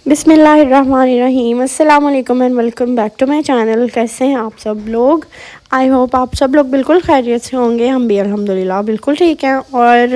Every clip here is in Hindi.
बिस्मिल्लाहिर्रहमानिर्रहीम अस्सलाम वालेकुम and welcome back to my channel. कैसे हैं आप सब लोग? आई होप आप सब लोग बिल्कुल खैरियत से होंगे। हम भी अल्हम्दुलिल्लाह बिल्कुल ठीक हैं। और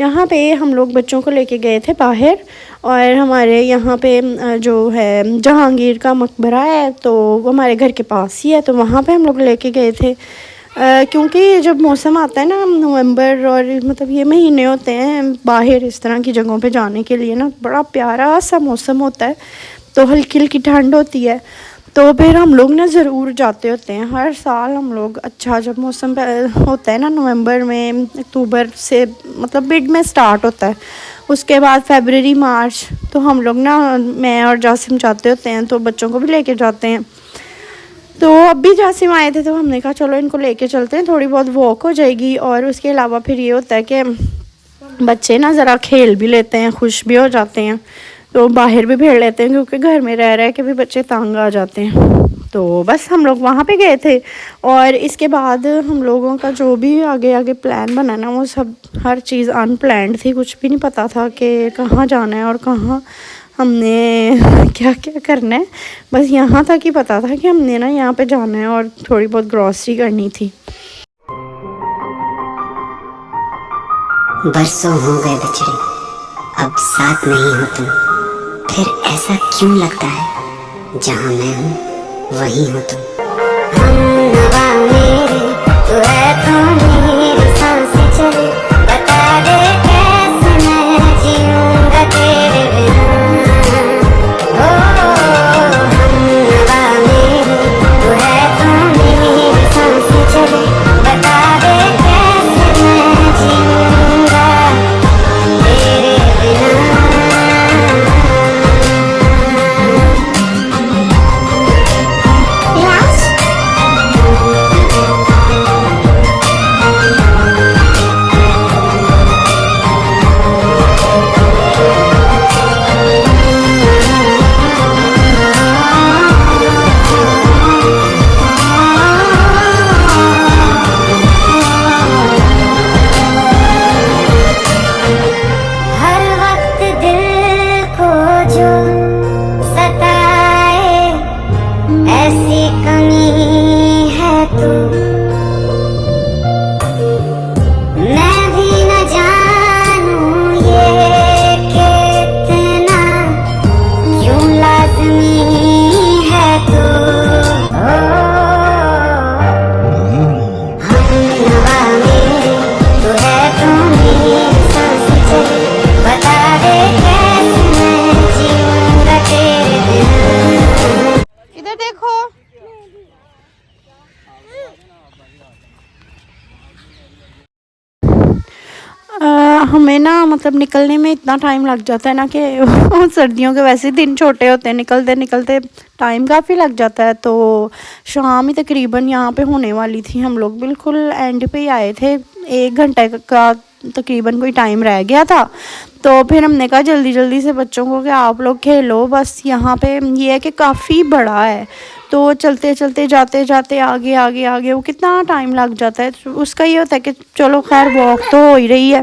यहाँ पे हम लोग बच्चों को लेके गए थे बाहर, और हमारे यहाँ पे जो है जहांगीर का मकबरा है, तो वो हमारे घर के पास ही है, तो वहाँ पे हम लोग लेके गए थे। क्योंकि जब मौसम आता है ना, नवंबर और मतलब ये महीने होते हैं बाहर इस तरह की जगहों पे जाने के लिए ना, बड़ा प्यारा सा मौसम होता है, तो हल्की हल्की ठंड होती है, तो फिर हम लोग ना ज़रूर जाते होते हैं हर साल। हम लोग अच्छा जब मौसम होता है ना नवंबर में, अक्टूबर से मतलब मिड में स्टार्ट होता है, उसके बाद फरवरी मार्च, तो हम लोग ना मैं और जासिम जाते होते हैं, तो बच्चों को भी लेके जाते हैं। तो अब भी जासिम आए थे, तो हमने कहा चलो इनको लेके चलते हैं, थोड़ी बहुत वॉक हो जाएगी, और उसके अलावा फिर ये होता है कि बच्चे ना ज़रा खेल भी लेते हैं, खुश भी हो जाते हैं, तो बाहर भी भेज लेते हैं, क्योंकि घर में रह रहे के भी बच्चे तंग आ जाते हैं। तो बस हम लोग वहाँ पे गए थे, और इसके बाद हम लोगों का जो भी आगे आगे प्लान बना ना, वो सब हर चीज़ अनप्लैंड थी, कुछ भी नहीं पता था कि कहाँ जाना है और कहाँ हमने क्या क्या करना है। बस यहाँ तक ही पता था कि हमने ना यहाँ पे जाना है और थोड़ी बहुत ग्रॉसरी करनी थी। बरसों हो गए बिछड़े, अब साथ नहीं हो तुम, फिर ऐसा क्यों लगता है जहाँ मैं हूँ वहीं हो तुम। हम नवा मेरे तू है तो मेरी सांसें चले, बता दे कैसे मैं जीऊंगा तेरे बिना। ओ हम नवा मेरे तू है तो मेरी सांसें चले, बता दे कैसे मैं जीऊंगा तेरे बिना। हर वक्त दिल को जो सताए, ऐसी कमी है तू, मैं भी न जानूं ये कि इतना क्यों लाज़मी है तू। ओ हम नवा मेरे तू है तो मेरी सांसें चले, बता दे कैसे मैं जीऊंगा तेरे बिना। इधर देखो। हमें ना मतलब निकलने में इतना टाइम लग जाता है ना कि सर्दियों के वैसे दिन छोटे होते हैं, निकलते निकलते टाइम काफ़ी लग जाता है। तो शाम ही तकरीबन यहाँ पे होने वाली थी, हम लोग बिल्कुल एंड पे ही आए थे, 1 घंटे का तकरीबन कोई टाइम रह गया था। तो फिर हमने कहा जल्दी जल्दी से बच्चों को कि आप लोग खेलो, बस यहाँ पे ये है कि काफ़ी बड़ा है, तो चलते चलते जाते जाते आगे आगे आगे वो कितना टाइम लग जाता है। तो उसका ये होता है कि चलो खैर वॉक तो हो ही रही है।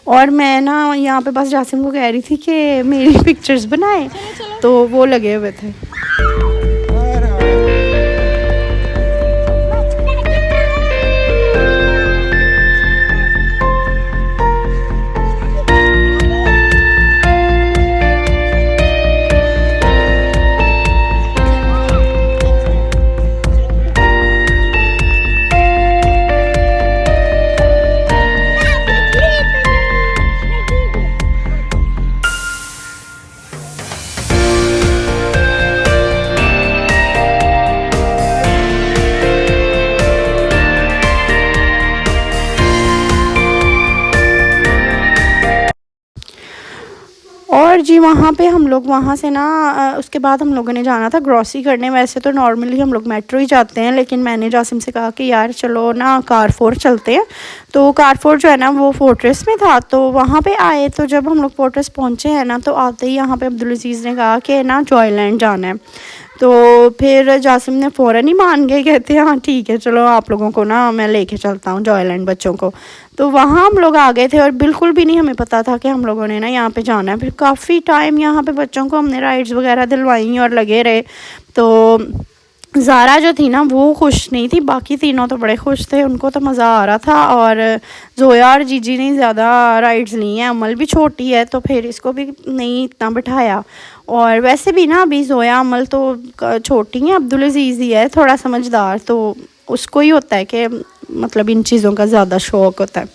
और मैं ना यहाँ पे बस जासिम को कह रही थी कि मेरी पिक्चर्स बनाए, तो वो लगे हुए थे। और जी वहाँ पे हम लोग वहाँ से ना उसके बाद हम लोगों ने जाना था ग्रॉसरी करने। वैसे तो नॉर्मली हम लोग मेट्रो ही जाते हैं, लेकिन मैंने जासिम से कहा कि यार चलो ना कारफोर चलते हैं। तो कारफोर जो है ना वो फोर्ट्रेस में था, तो वहाँ पे आए। तो जब हम लोग फोर्ट्रेस पहुँचे हैं ना, तो आते ही यहाँ पे अब्दुल अजीज़ ने कहा कि ना जॉयलैंड जाना है। तो फिर जासिम ने फ़ौरन ही मान गए, कहते हैं हाँ ठीक है चलो आप लोगों को ना मैं लेके चलता हूँ जॉयलैंड बच्चों को। तो वहाँ हम लोग आ गए थे और बिल्कुल भी नहीं हमें पता था कि हम लोगों ने ना यहाँ पे जाना है। फिर काफ़ी टाइम यहाँ पे बच्चों को हमने राइड्स वगैरह दिलवाई और लगे रहे। तो ज़ारा जो थी ना वो खुश नहीं थी, बाकी तीनों तो बड़े खुश थे, उनको तो मज़ा आ रहा था। और जोया और जीजी ने ज़्यादा राइड्स ली हैं, अमल भी छोटी है तो फिर इसको भी नहीं इतना बिठाया। और वैसे भी ना अभी जोया अमल तो छोटी है, अब्दुल अजीज़ ही है थोड़ा समझदार, तो उसको ही होता है कि मतलब इन चीज़ों का ज़्यादा शौक़ होता है।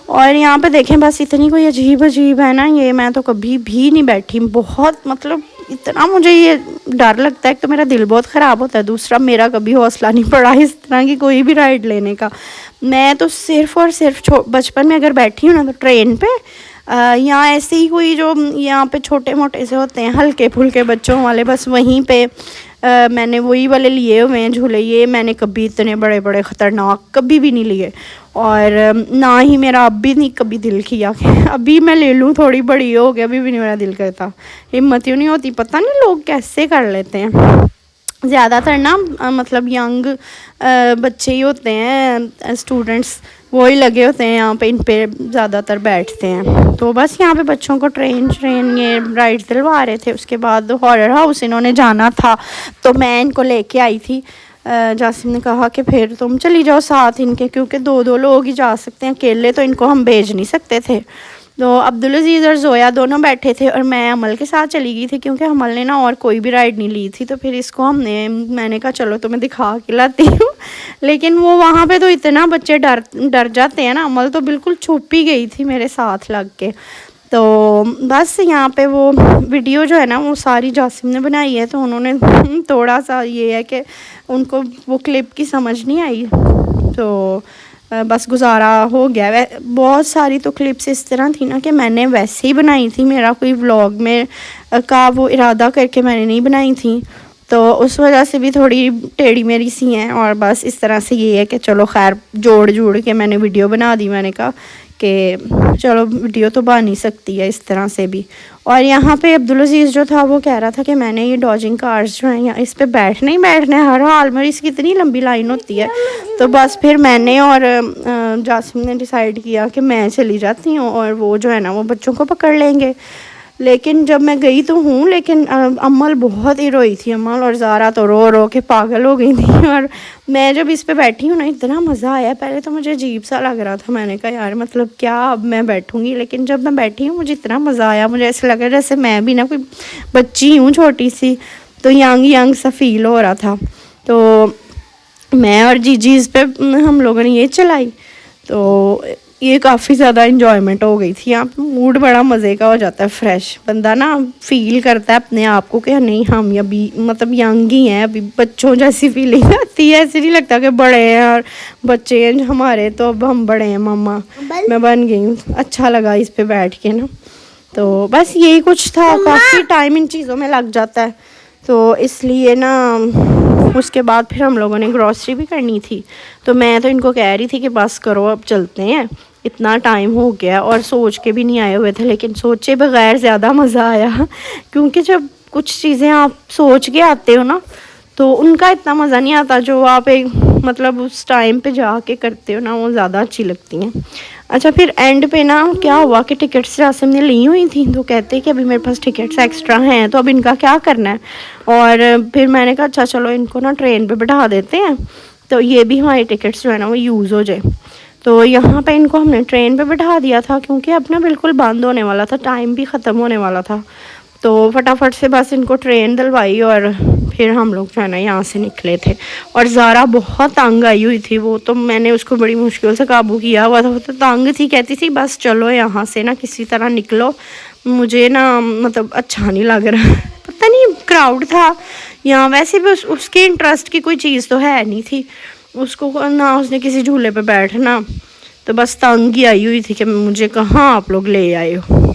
और यहाँ पे देखें बस इतनी कोई अजीब अजीब है ना ये, मैं तो कभी भी नहीं बैठी, बहुत मतलब इतना मुझे ये डर लगता है। तो मेरा दिल बहुत ख़राब होता है, दूसरा मेरा कभी हौसला नहीं पड़ा इस तरह की कोई भी राइड लेने का। मैं तो सिर्फ़ और सिर्फ बचपन में अगर बैठी हूँ ना तो ट्रेन पे या ऐसे ही कोई जो यहाँ पे छोटे मोटे से होते हैं हल्के फुल्के बच्चों वाले, बस वहीं पे मैंने वही वाले लिए हुए हैं झूले। ये मैंने कभी इतने बड़े बड़े ख़तरनाक कभी भी नहीं लिए, और ना ही मेरा अब भी नहीं कभी दिल किया कि अभी मैं ले लूँ, थोड़ी बड़ी हो गई अभी भी नहीं मेरा दिल करता, हिम्मत ही नहीं होती। पता नहीं लोग कैसे कर लेते हैं। ज़्यादातर ना मतलब यंग बच्चे ही होते हैं, स्टूडेंट्स वही लगे होते हैं यहाँ पे, इन पे ज़्यादातर बैठते हैं। तो बस यहाँ पे बच्चों को ट्रेन ये राइड दिलवा रहे थे। उसके बाद हॉरर हाउस इन्होंने जाना था तो मैं इनको लेके आई थी। जासिम ने कहा कि फिर तुम चली जाओ साथ इनके, क्योंकि दो दो लोग ही जा सकते हैं, अकेले तो इनको हम भेज नहीं सकते थे। तो अब्दुल अजीज़ और जोया दोनों बैठे थे और मैं अमल के साथ चली गई थी, क्योंकि अमल ने ना और कोई भी राइड नहीं ली थी। तो फिर इसको मैंने कहा चलो तुम्हें दिखा के लाती हूँ। लेकिन वो वहाँ पे तो इतना बच्चे डर जाते हैं ना, अमल तो बिल्कुल छुप ही गई थी मेरे साथ लग के। तो बस यहाँ पे वो वीडियो जो है ना वो सारी जासिम ने बनाई है, तो उन्होंने थोड़ा सा ये है कि उनको वो क्लिप की समझ नहीं आई, तो बस गुजारा हो गया। बहुत सारी तो क्लिप्स इस तरह थी ना कि मैंने वैसे ही बनाई थी, मेरा कोई व्लॉग में का वो इरादा करके मैंने नहीं बनाई थी, तो उस वजह से भी थोड़ी टेढ़ी मेरी सी हैं। और बस इस तरह से ये है कि चलो खैर जोड़ के मैंने वीडियो बना दी। मैंने कहा कि चलो वीडियो तो बन ही सकती है इस तरह से भी। और यहाँ पे अब्दुल अजीज़ जो था वो कह रहा था कि मैंने ये डॉजिंग कार्स जो हैं इस पे बैठना ही बैठना है हर हाल में, इसकी इतनी लंबी लाइन होती है। तो बस फिर मैंने और जासिम ने डिसाइड किया कि मैं चली जाती हूँ और वो जो है ना वो बच्चों को पकड़ लेंगे। लेकिन जब मैं गई तो हूँ, लेकिन अम्मल बहुत ही रोई थी, अम्मल और ज़ारा तो रो रो के पागल हो गई थी। और मैं जब इस पे बैठी हूँ ना इतना मज़ा आया। पहले तो मुझे अजीब सा लग रहा था, मैंने कहा यार मतलब क्या अब मैं बैठूँगी, लेकिन जब मैं बैठी हूँ मुझे इतना मज़ा आया, मुझे ऐसा लगा जैसे मैं भी ना कोई बच्ची हूँ छोटी सी, तो यंग सा फील हो रहा था। तो मैं और जीजी इस पे हम लोगों ने ये चलाई, तो ये काफ़ी ज़्यादा इंजॉयमेंट हो गई थी। यहाँ पे मूड बड़ा मज़े का हो जाता है, फ्रेश बंदा ना फील करता है अपने आप को कि नहीं हम अभी मतलब यंग ही हैं, अभी बच्चों जैसी फीलिंग आती है। ऐसे नहीं लगता कि बड़े हैं और बच्चे हैं हमारे, तो अब हम बड़े हैं मम्मा मैं बन गई हूँ। अच्छा लगा इस पे बैठ के ना। तो बस यही कुछ था, काफ़ी टाइम इन चीज़ों में लग जाता है, तो इसलिए ना उसके बाद फिर हम लोगों ने ग्रॉसरी भी करनी थी। तो मैं तो इनको कह रही थी कि बस करो अब चलते हैं, इतना टाइम हो गया, और सोच के भी नहीं आए हुए थे, लेकिन सोचे बगैर ज़्यादा मज़ा आया। क्योंकि जब कुछ चीज़ें आप सोच के आते हो ना तो उनका इतना मज़ा नहीं आता, जो आप एक मतलब उस टाइम पे जाके करते हो ना वो ज़्यादा अच्छी लगती हैं। अच्छा फिर एंड पे ना क्या हुआ कि टिकट्स जासिम ने ली हुई थी, तो कहते कि अभी मेरे पास टिकट्स एक्स्ट्रा हैं तो अब इनका क्या करना है। और फिर मैंने कहा अच्छा चलो इनको ना ट्रेन पे बैठा देते हैं, तो ये भी हमारी टिकट्स जो है ना वो यूज़ हो जाए। तो यहाँ पे इनको हमने ट्रेन पे बैठा दिया था, क्योंकि अब ना बिल्कुल बंद होने वाला था, टाइम भी ख़त्म होने वाला था। तो फटाफट से बस इनको ट्रेन दिलवाई और फिर हम लोग जो है ना यहाँ से निकले थे। और ज़ारा बहुत तंग आई हुई थी, वो तो मैंने उसको बड़ी मुश्किल से काबू किया हुआ था, वो तो तंग थी, कहती थी बस चलो यहाँ से ना किसी तरह निकलो, मुझे ना मतलब अच्छा नहीं लग रहा। पता नहीं क्राउड था यहाँ, वैसे भी उसके इंटरेस्ट की कोई चीज़ तो है नहीं थी उसको, ना उसने किसी झूले पे बैठना, तो बस तंग ही आई हुई थी कि मुझे कहाँ आप लोग ले आए हो।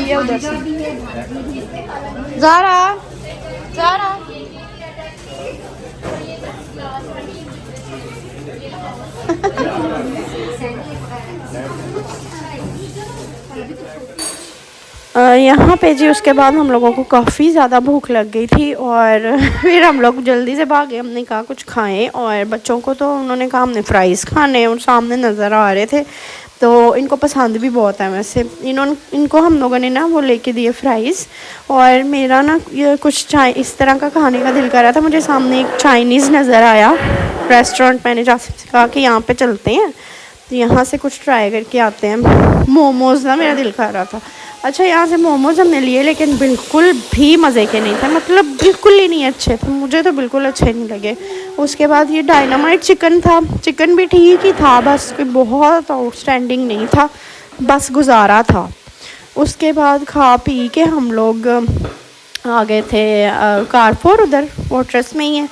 आइए उधर से। ज़ारा ज़ारा यहाँ पे जी उसके बाद हम लोगों को काफ़ी ज़्यादा भूख लग गई थी और फिर हम लोग जल्दी से भागे। हमने कहा कुछ खाएं और बच्चों को तो उन्होंने कहा हमने फ़्राइज़ खाने और सामने नज़र आ रहे थे, तो इनको पसंद भी बहुत है। वैसे इनको हम लोगों ने ना वो लेके दिए फ़्राइज़ और मेरा ना ये कुछ इस तरह का खाने का दिल कर रहा था। मुझे सामने एक चाइनीज़ नज़र आया रेस्टोरेंट, मैंने जासिम से कहा कि यहाँ पे चलते हैं तो यहाँ से कुछ ट्राई करके आते हैं। मोमोज़ ना मेरा दिल कर रहा था। अच्छा यहाँ से मोमोज़ हमने लिए लेकिन बिल्कुल भी मज़े के नहीं थे, मतलब बिल्कुल ही नहीं अच्छे थे, मुझे तो बिल्कुल अच्छे नहीं लगे। उसके बाद ये डायनामाइट चिकन था, चिकन भी ठीक ही था, बस कोई बहुत आउटस्टैंडिंग नहीं था, बस गुजारा था। उसके बाद खा पी के हम लोग आ गए थे कारपोर, उधर फोर्ट्रेस में ही है।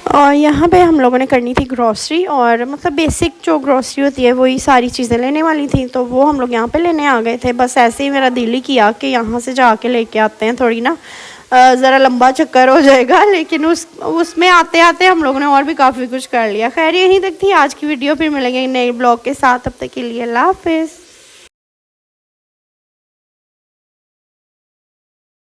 और यहाँ पे हम लोगों ने करनी थी ग्रॉसरी और मतलब बेसिक जो ग्रॉसरी होती है वही सारी चीज़ें लेने वाली थी, तो वो हम लोग यहाँ पे लेने आ गए थे। बस ऐसे ही मेरा दिल ही किया कि यहाँ से जाके लेके आते हैं, थोड़ी ना ज़रा लंबा चक्कर हो जाएगा, लेकिन उसमें आते आते हम लोगों ने और भी काफ़ी कुछ कर लिया। खैर यहीं तक थी आज की वीडियो, फिर मिलेंगे नए ब्लॉग के साथ, तब तक के लिए अल्लाह हाफ़िज़।